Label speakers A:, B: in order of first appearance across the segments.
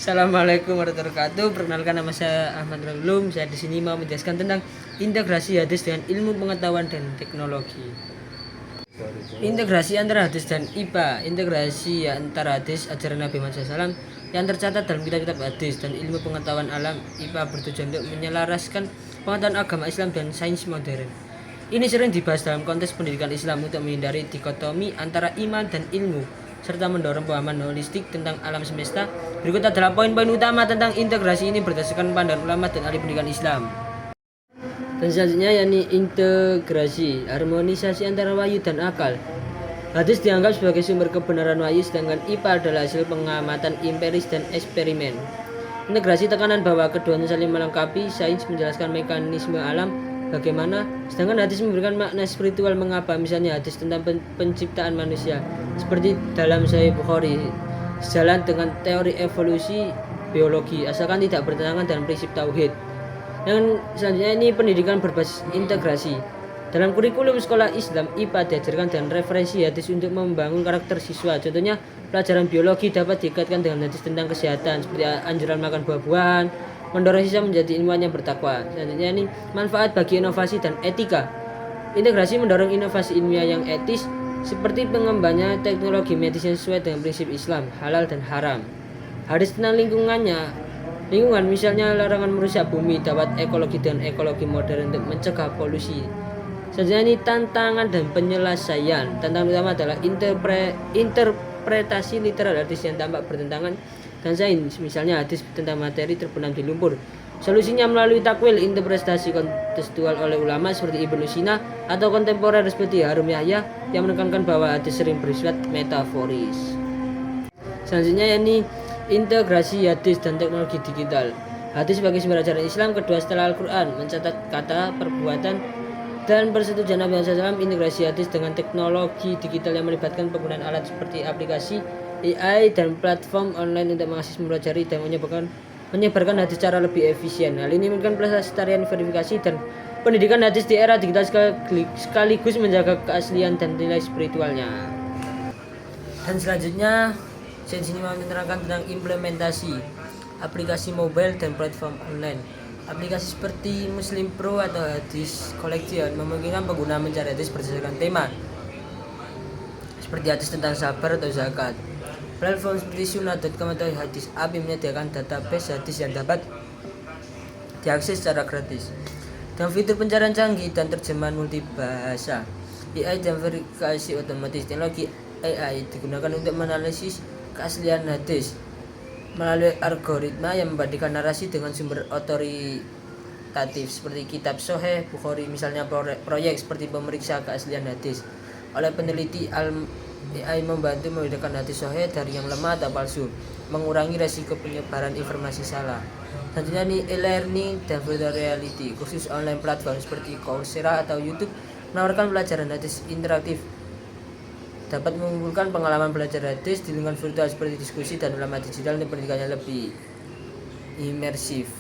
A: Assalamualaikum warahmatullahi wabarakatuh. Perkenalkan, nama saya Ahmad Raulum. Saya di sini mau menjelaskan tentang integrasi hadis dengan ilmu pengetahuan dan teknologi. Integrasi antara hadis dan IPA. Integrasi antara hadis ajaran Nabi Muhammad SAW yang tercatat dalam kitab-kitab hadis dan ilmu pengetahuan alam. IPA bertujuan untuk menyelaraskan pengetahuan agama Islam dan sains modern. Ini sering dibahas dalam konteks pendidikan Islam untuk menghindari dikotomi antara iman dan ilmu, serta mendorong pemahaman holistik tentang alam semesta. Berikut adalah poin-poin utama tentang integrasi ini berdasarkan pandangan ulama dan ahli pendidikan Islam. Dan selanjutnya yakni integrasi, harmonisasi antara wahyu dan akal. Hadis dianggap sebagai sumber kebenaran wahyu, sedangkan IPA adalah hasil pengamatan empiris dan eksperimen. Integrasi tekanan bahwa keduanya saling melengkapi. Sains menjelaskan mekanisme alam, bagaimana, sedangkan hadis memberikan makna spiritual mengapa. Misalnya hadis tentang penciptaan manusia, seperti dalam Sahih Bukhari, sejalan dengan teori evolusi biologi asalkan tidak bertentangan dengan prinsip tauhid. Dan selanjutnya ini pendidikan berbasis integrasi. Dalam kurikulum sekolah Islam, IPA diajarkan dengan referensi hadis untuk membangun karakter siswa. Contohnya, pelajaran biologi dapat dikaitkan dengan hadis tentang kesehatan, seperti anjuran makan buah-buahan, mendorong siswa menjadi ilmuwan yang bertakwa. Selanjutnya ini manfaat bagi inovasi dan etika. Integrasi mendorong inovasi ilmiah yang etis, seperti pengembangannya teknologi medis yang sesuai dengan prinsip Islam, halal dan haram. Hadis tentang lingkungan, misalnya larangan merusak bumi, dapat ekologi dan ekologi modern untuk mencegah polusi. Selanjutnya ini tantangan dan penyelesaian. Tantangan utama adalah interpretasi literal hadis yang tampak bertentangan dan sains, misalnya hadis tentang materi terbenam di lumpur. Solusinya melalui takwil, interpretasi kontekstual oleh ulama seperti Ibnu Sina atau kontemporer seperti Harum Yahya yang menekankan bahwa hadis sering bersifat metaforis. Selanjutnya yakni integrasi hadis dan teknologi digital. Hadis sebagai sumber ajaran Islam kedua setelah Al-Quran, mencatat kata, perbuatan, dan persetujuan Nabi Muhammad SAW. Integrasi hadis dengan teknologi digital yang melibatkan penggunaan alat seperti aplikasi, AI, dan platform online untuk mengakses, mempelajari, dan menyebarkan hadis secara lebih efisien. Hal ini memberikan pelestarian, verifikasi, dan pendidikan hadis di era digital sekaligus menjaga keaslian dan nilai spiritualnya. Dan selanjutnya, saya di sini mau menerangkan tentang implementasi aplikasi mobile dan platform online. Aplikasi seperti Muslim Pro atau Hadis Collection memungkinkan pengguna mencari hadis berdasarkan tema, seperti hadis tentang sabar atau zakat. Platform seperti sunnah.com atau hadis API menyediakan database hadis yang dapat diakses secara gratis. Dan fitur pencarian canggih dan terjemahan multibahasa. AI dan verifikasi otomatis. Teknologi AI digunakan untuk menganalisis keaslian hadis melalui algoritma yang membandingkan narasi dengan sumber otoritatif seperti kitab Sahih Bukhari, misalnya proyek seperti pemeriksa keaslian hadis oleh peneliti. AI membantu membedakan hadis sahih dari yang lemah atau palsu, mengurangi resiko penyebaran informasi salah. Selanjutnya ini e-learning dan virtual reality. Kursus online platform seperti Coursera atau YouTube menawarkan pelajaran hadis interaktif, dapat mengumpulkan pengalaman belajar hadis di lingkungan virtual seperti diskusi dan ulama digital untuk pendidikannya lebih imersif.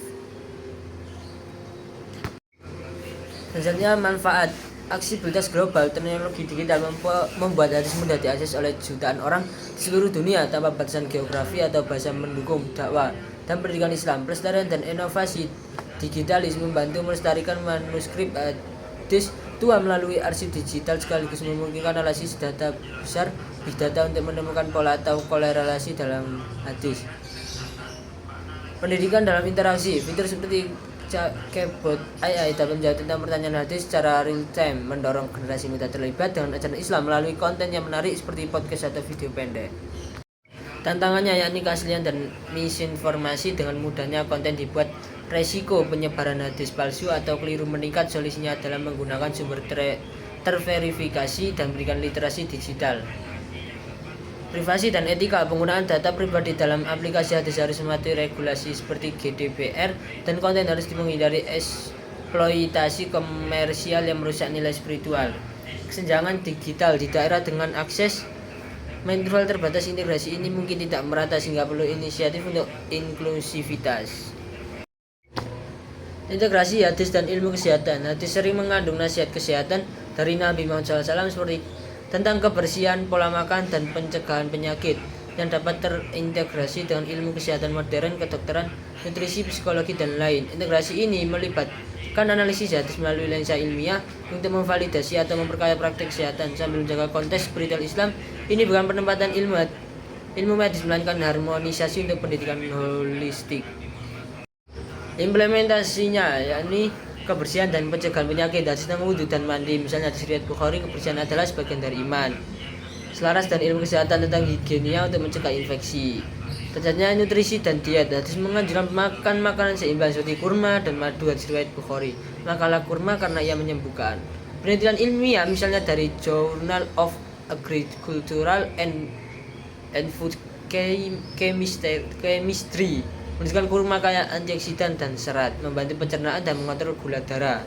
A: Selanjutnya manfaat aksesibilitas global. Teknologi digital membuat hadis mudah diakses oleh jutaan orang di seluruh dunia tanpa batasan geografi atau bahasa, mendukung dakwah dan pendidikan Islam. Pelestarian dan inovasi digitalis membantu melestarikan manuskrip hadis tua melalui arsip digital sekaligus memungkinkan analisis data besar big data untuk menemukan pola atau korelasi dalam hadis. Pendidikan dalam interaksi. Fitur seperti chatbot AI dapat menjawab tentang pertanyaan hadis secara real time, mendorong generasi muda terlibat dengan ajaran Islam melalui konten yang menarik seperti podcast atau video pendek. Tantangannya yakni keaslian dan misinformasi. Dengan mudahnya konten dibuat, resiko penyebaran hadis palsu atau keliru meningkat. Solusinya adalah menggunakan sumber terverifikasi dan berikan literasi digital. Privasi dan etika. Penggunaan data pribadi dalam aplikasi hadis harus mematuhi regulasi seperti GDPR, dan konten harus menghindari eksploitasi komersial yang merusak nilai spiritual. Kesenjangan digital di daerah dengan akses mental terbatas. Integrasi ini mungkin tidak merata sehingga perlu inisiatif untuk inklusivitas. Integrasi hadis dan ilmu kesehatan. Hadis sering mengandung nasihat kesehatan dari Nabi Muhammad SAW seperti tentang kebersihan, pola makan, dan pencegahan penyakit. yang dapat terintegrasi dengan ilmu kesehatan modern, kedokteran, nutrisi, psikologi, dan lain. Integrasi ini melibatkan analisis hadis melalui lensa ilmiah untuk memvalidasi atau memperkaya praktek kesehatan sambil menjaga konteks spiritual Islam. Ini bukan penempatan ilmu medis, melainkan harmonisasi untuk pendidikan holistik. Implementasinya yakni kebersihan dan pencegahan penyakit, hadis tentang wudhu dan mandi. Misalnya hadis riwayat Bukhari, kebersihan adalah sebagian dari iman. Selaras dan ilmu kesehatan tentang higienia untuk mencegah infeksi. Tercatnya nutrisi dan diet, hadis menganjurkan makan makanan seimbang seperti kurma dan madu, hadis riwayat Bukhari. Makanlah kurma karena ia menyembuhkan. Penelitian ilmiah misalnya dari Journal of Agricultural and Food Chemistry menunjukkan kurma kaya antioksidan dan serat, membantu pencernaan dan mengontrol gula darah.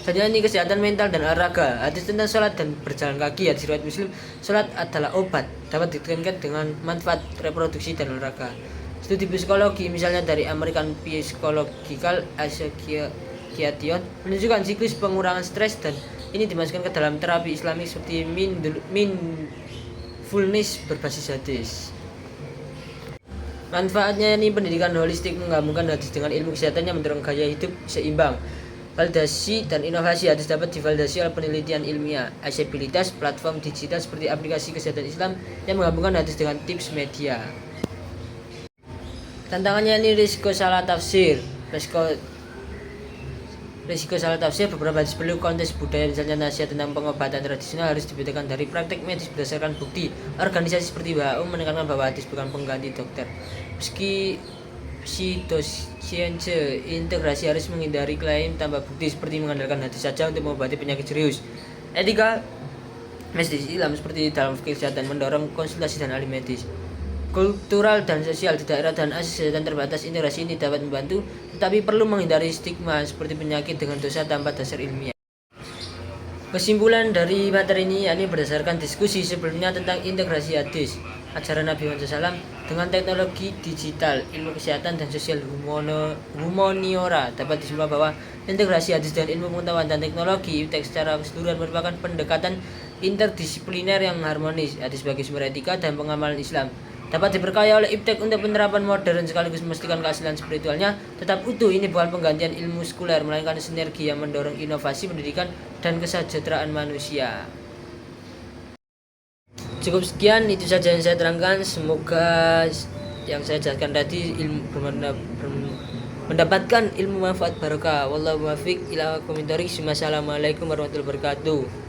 A: Selanjutnya ini kesehatan mental dan olahraga. Hadis tentang sholat dan berjalan kaki, hadis riwayat Muslim. Sholat adalah obat, dapat ditekankan dengan manfaat reproduksi dan olahraga. Studi psikologi misalnya dari American Psychological Association menunjukkan siklus pengurangan stres, dan ini dimasukkan ke dalam terapi Islami seperti mindfulness berbasis hadis. Manfaatnya ini pendidikan holistik menggabungkan hadis dengan ilmu kesehatan yang mendorong gaya hidup seimbang. Validasi dan inovasi hadis dapat divalidasi oleh penelitian ilmiah. Aksesibilitas platform digital seperti aplikasi kesehatan Islam yang menggabungkan hadis dengan tips media. Tantangannya ini risiko salah tafsir. Risiko salah tafsir, beberapa hadis perlu konteks budaya, misalnya nasihat tentang pengobatan tradisional harus dibedakan dari praktek medis berdasarkan bukti. Organisasi seperti WHO menekankan bahwa hadis bukan pengganti dokter. Meski pseudoscience integrasi harus menghindari klaim tambah bukti seperti mengandalkan hadis saja untuk mengobati penyakit serius. Etika medis Islam seperti dalam fikih kesehatan mendorong konsultasi dan ahli medis. Kultural dan sosial di daerah dan akses kesehatan terbatas, integrasi ini dapat membantu, tetapi perlu menghindari stigma seperti penyakit dengan dosa tanpa dasar ilmiah. Kesimpulan dari materi ini yakni berdasarkan diskusi sebelumnya tentang integrasi hadis, ajaran Nabi Muhammad SAW dengan teknologi digital, ilmu kesehatan dan sosial humaniora, dapat disimpulkan bahwa integrasi hadis dengan ilmu pengetahuan dan teknologi teks secara keseluruhan merupakan pendekatan interdisipliner yang harmonis. Hadis sebagai sumber etika dan pengamalan Islam dapat diperkaya oleh iptek untuk penerapan modern sekaligus memastikan keaslian spiritualnya tetap utuh. Ini bukan penggantian ilmu sekuler, melainkan sinergi yang mendorong inovasi pendidikan dan kesejahteraan manusia. Cukup sekian, itu saja yang saya terangkan. Semoga yang saya jelaskan tadi mendapatkan ilmu manfaat barokah. Wallahu muwaffiq ila aqwamit thoriq. Wassalamualaikum warahmatullahi wabarakatuh.